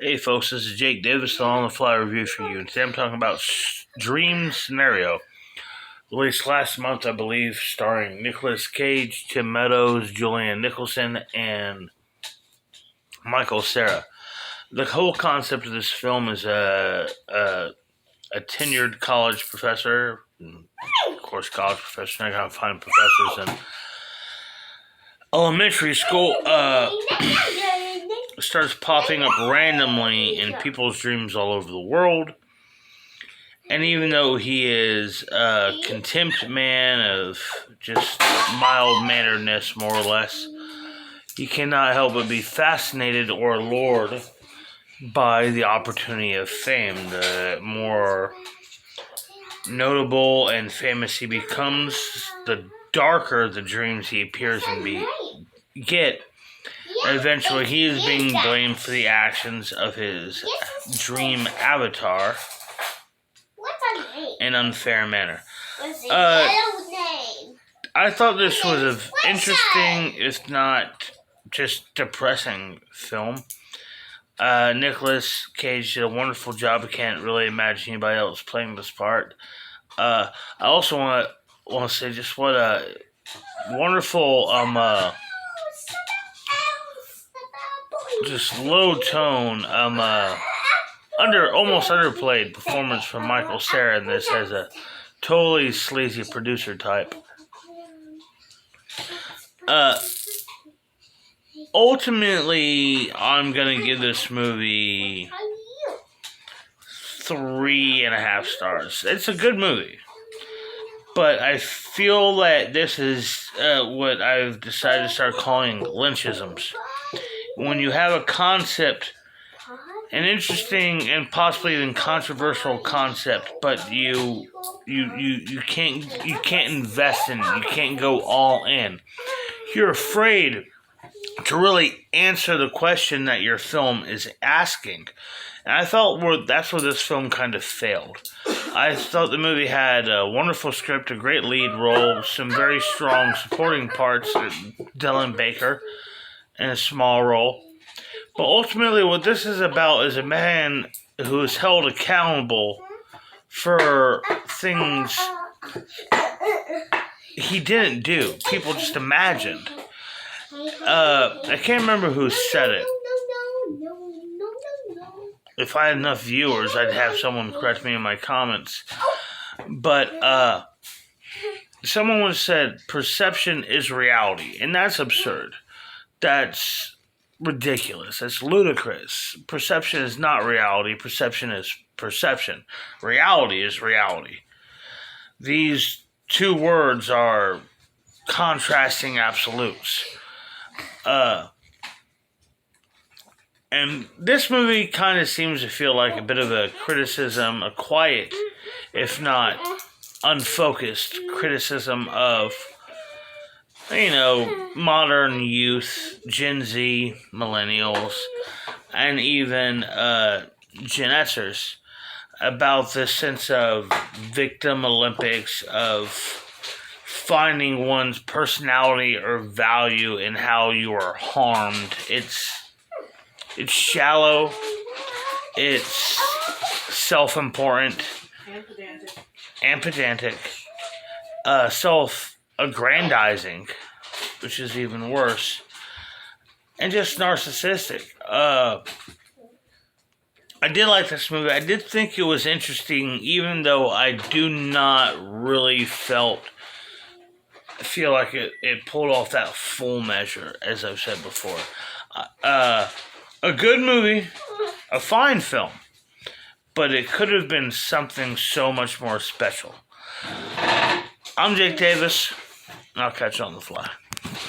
Hey folks, this is Jake Davis on the Fly Review for you. And today I'm talking about Dream Scenario, released last month, I believe, starring Nic Cage, Tim Meadows, Julianne Nicholson, and Michael Cera. The whole concept of this film is a tenured college professor, of course, college professor. I gotta find professors in elementary school. Starts popping up randomly in people's dreams all over the world. And even though he is a contempt man of just mild-manneredness, more or less, he cannot help but be fascinated or lured by the opportunity of fame. The more notable and famous he becomes, the darker the dreams he appears and get. Eventually, he is being blamed for the actions of his dream avatar in an unfair manner. I thought this was an interesting, if not just depressing, film. Nicolas Cage did a wonderful job. I can't really imagine anybody else playing this part. I also want to say just what a wonderful just low tone, almost underplayed performance from Michael Cera in this as a totally sleazy producer type. Ultimately, I'm gonna give this movie 3.5 stars. It's a good movie, but I feel that this is what I've decided to start calling Lynchisms. When you have a concept, an interesting and possibly even controversial concept, but you can't invest in it, you can't go all in. You're afraid to really answer the question that your film is asking. And I felt that's where this film kind of failed. I thought the movie had a wonderful script, a great lead role, some very strong supporting parts, Dylan Baker in a small role. But ultimately what this is about is a man who is held accountable for things he didn't do. People just imagined. I can't remember who said it. If I had enough viewers, I'd have someone correct me in my comments. But someone once said, perception is reality. And that's absurd. That's ridiculous. That's ludicrous. Perception is not reality. Perception is perception. Reality is reality. These two words are contrasting absolutes. And this movie kind of seems to feel like a bit of a criticism, a quiet, if not unfocused criticism of, modern youth, Gen Z, millennials, and even Gen Xers, about this sense of victim Olympics, of finding one's personality or value in how you are harmed. It's shallow, it's self-important, and pedantic, self-aggrandizing, which is even worse, and just narcissistic. I did like this movie. I did think it was interesting, even though I do not really feel like it pulled off that full measure, as I've said before. A good movie, a fine film, but it could have been something so much more special. I'm Jake Davis, and I'll catch you on the fly.